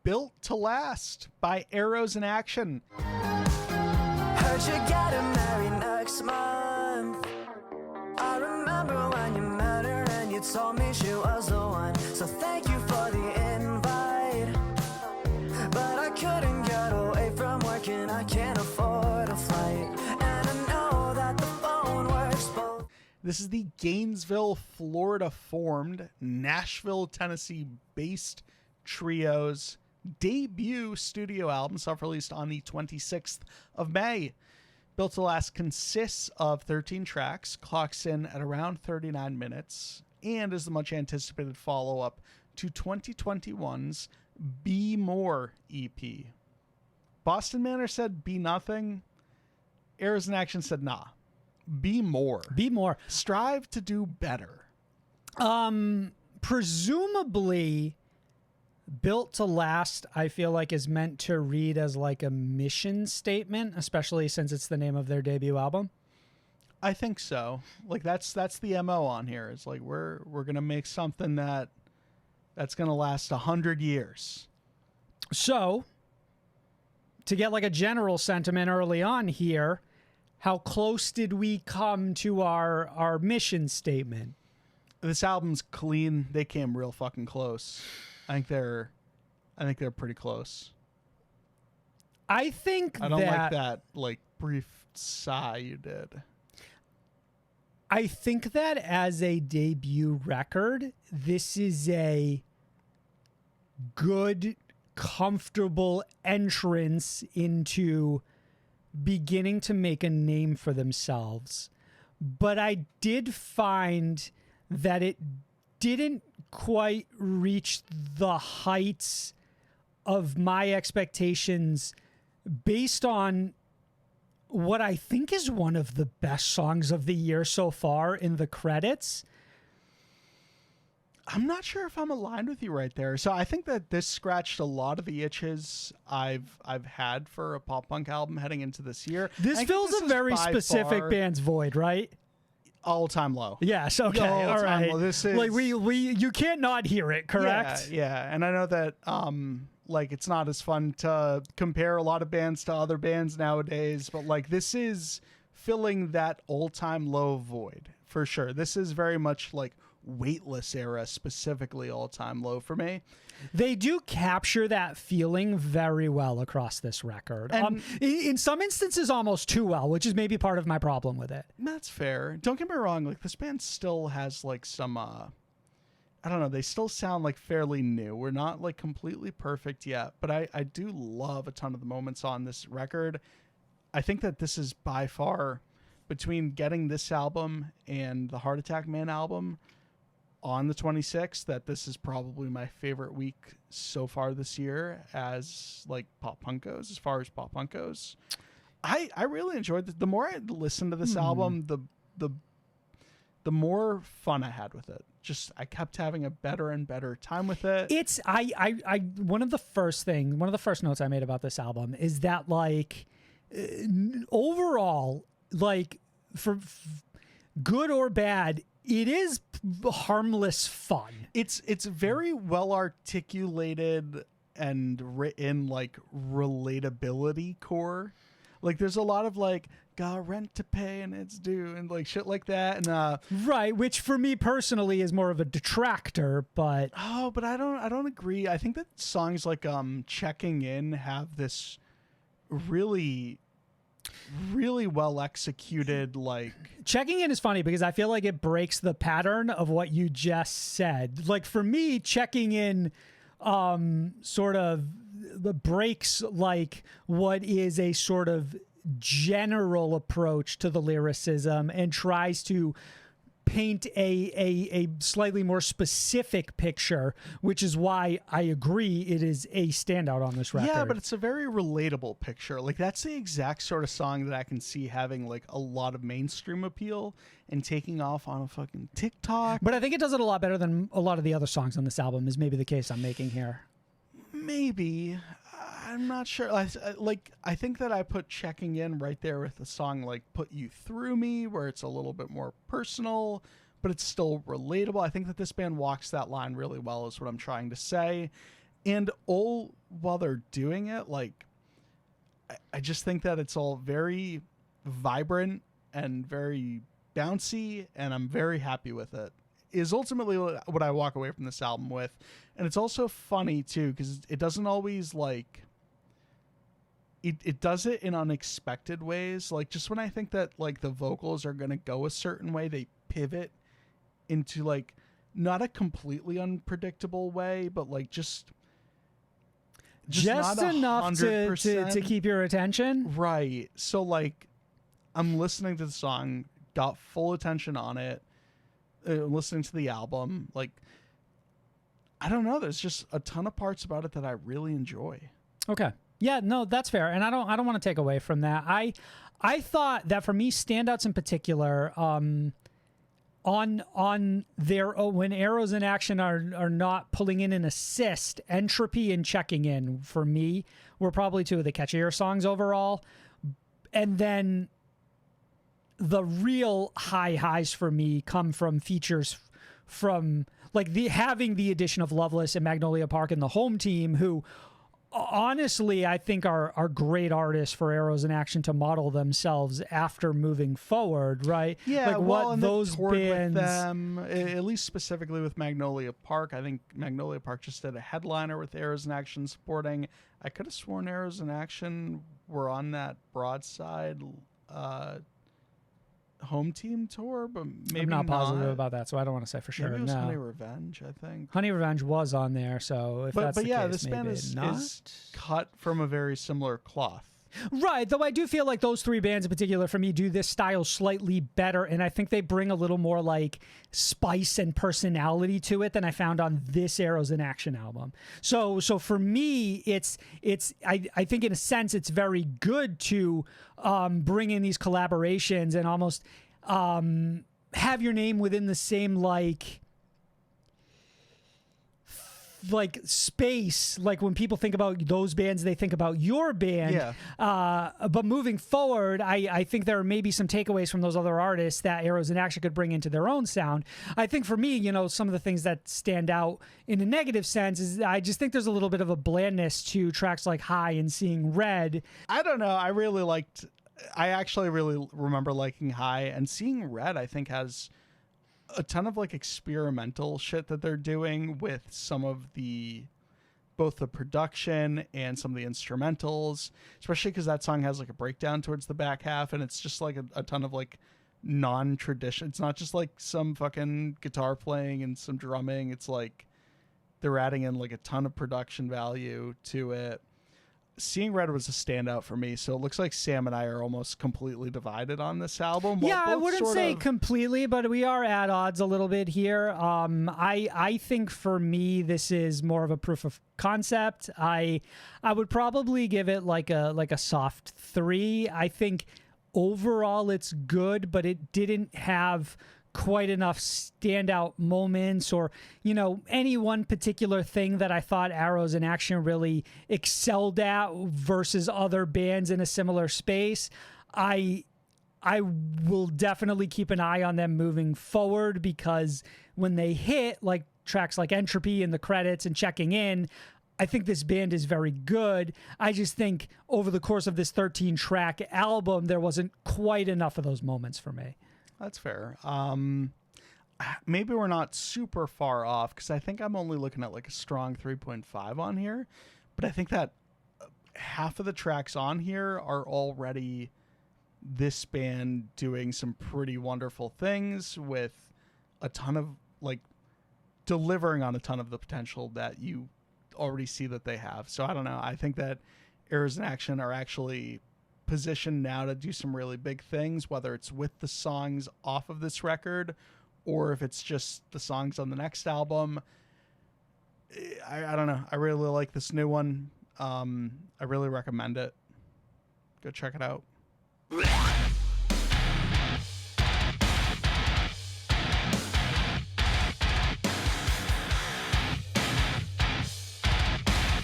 Built to Last by Arrows in Action. Heard you getting married next month. I remember when you met her and you told me she was the one. So thank you for the invite. But I couldn't get away from work and I can't afford a flight. And I know that the phone works both. This is the Gainesville, Florida formed, Nashville, Tennessee based trio's debut studio album, self-released on the 26th of May. Built to Last consists of 13 tracks, clocks in at around 39 minutes, and is the much anticipated follow-up to 2021's Be More EP. Boston Manor said be nothing. Arrows in Action said nah. Be more. Be more. Strive to do better. Presumably, Built to Last, I feel like, is meant to read as like a mission statement, especially since it's the name of their debut album. I think so. Like that's the MO on here. It's like we're gonna make something that's gonna last 100 years. So, to get like a general sentiment early on here, how close did we come to our mission statement? This album's clean. They came real fucking close. I think they're pretty close. I think I don't like that like brief sigh you did. I think that as a debut record, this is a good, comfortable entrance into beginning to make a name for themselves. But I did find that it didn't quite reach the heights of my expectations based on what I think is one of the best songs of the year so far in the credits. I'm not sure if I'm aligned with you right there. So I think that this scratched a lot of the itches I've had for a pop punk album heading into this year. This fills a very specific band's void, right? All-time low. Yes, okay, all right. Low. This is like you can't not hear it, correct? Yeah. And I know that like it's not as fun to compare a lot of bands to other bands nowadays, but like this is filling that all-time low void for sure. This is very much like Weightless era, specifically all-time low for me. They do capture that feeling very well across this record. And in some instances, almost too well, which is maybe part of my problem with it. That's fair. Don't get me wrong. Like this band still has like some, I don't know. They still sound like fairly new. We're not like completely perfect yet, but I do love a ton of the moments on this record. I think that this is by far, between getting this album and the Heart Attack Man album on the 26th, that this is probably my favorite week so far this year as like pop punk goes, as far as pop punk goes. I really enjoyed it. The more I listened to this album, the more fun I had with it. Just I kept having a better and better time with it. It's one of the first notes I made about this album is that like overall, like for good or bad, it is harmless fun. It's very well articulated and written like relatability core. Like there's a lot of like got rent to pay and it's due and like shit like that, and right, which for me personally is more of a detractor, but but I don't agree. I think that songs like Checking In have this really well executed, like Checking In is funny because I feel like it breaks the pattern of what you just said. Like for me, Checking In sort of breaks like what is a sort of general approach to the lyricism and tries to paint a slightly more specific picture, which is why I agree it is a standout on this record. Yeah, but it's a very relatable picture. Like that's the exact sort of song that I can see having like a lot of mainstream appeal and taking off on a fucking TikTok. But I think it does it a lot better than a lot of the other songs on this album, is maybe the case I'm making here. Maybe. I'm not sure. I think that I put Checking In right there with a song like Put You Through Me, where it's a little bit more personal, but it's still relatable. I think that this band walks that line really well, is what I'm trying to say. And all while they're doing it, like, I just think that it's all very vibrant and very bouncy, and I'm very happy with it. Is ultimately what I walk away from this album with. And it's also funny too, because it doesn't always like it does it in unexpected ways. Like, just when I think that like the vocals are gonna go a certain way, they pivot into like not a completely unpredictable way, but like just not enough to 100%. keep your attention. Right. So like I'm listening to the song, got full attention on it, listening to the album. Like, I don't know, there's just a ton of parts about it that I really enjoy. Okay. Yeah, no, that's fair. And I don't want to take away from that. I thought that for me, standouts in particular, on their when arrows in action are not pulling in an assist, Entropy and Checking In for me were probably two of the catchier songs overall. And then the real highs for me come from features from like having the addition of Loveless and Magnolia Park and the home team, who honestly I think are great artists for Arrows in Action to model themselves after moving forward, right? Yeah, like well, what those bands, with them, at least specifically with Magnolia Park. I think Magnolia Park just did a headliner with Arrows in Action supporting. I could have sworn Arrows in Action were on that Broadside home team tour, but maybe I'm not positive about that, so I don't want to say for sure. Maybe it was no. Honey Revenge, I think. Honey Revenge was on there, so if that's but the yeah, case, this band is cut from a very similar cloth. Right, though I do feel like those three bands in particular for me do this style slightly better, and I think they bring a little more like spice and personality to it than I found on this Arrows in Action album. So for me, it's I think in a sense it's very good to bring in these collaborations and almost have your name within the same like space. Like when people think about those bands, they think about your band. Yeah. But moving forward, I think there are maybe some takeaways from those other artists that Arrows in Action could bring into their own sound. I think for me, some of the things that stand out in a negative sense is I just think there's a little bit of a blandness to tracks like High and Seeing Red. I don't know. I actually really remember liking High, and Seeing Red I think has a ton of like experimental shit that they're doing with some of both the production and some of the instrumentals, especially because that song has like a breakdown towards the back half, and it's just like a ton of like non-tradition. It's not just like some fucking guitar playing and some drumming. It's like they're adding in like a ton of production value to it. Seeing Red was a standout for me, so it looks like Sam and I are almost completely divided on this album. Yeah, I wouldn't say completely, but we are at odds a little bit here. I think for me this is more of a proof of concept. I would probably give it like a soft 3. I think overall it's good, but it didn't have quite enough standout moments or any one particular thing that I thought Arrows in Action really excelled at versus other bands in a similar space. I will definitely keep an eye on them moving forward, because when they hit like tracks like Entropy in the credits and Checking In, I think this band is very good. I just think over the course of this 13-track album, there wasn't quite enough of those moments for me. That's fair. Maybe we're not super far off, because I think I'm only looking at like a strong 3.5 on here. But I think that half of the tracks on here are already this band doing some pretty wonderful things with a ton of like delivering on a ton of the potential that you already see that they have. So I don't know. I think that Arrows in Action are actually positioned now to do some really big things, whether it's with the songs off of this record or if it's just the songs on the next album. I don't know. I really like this new one. I really recommend it. Go check it out.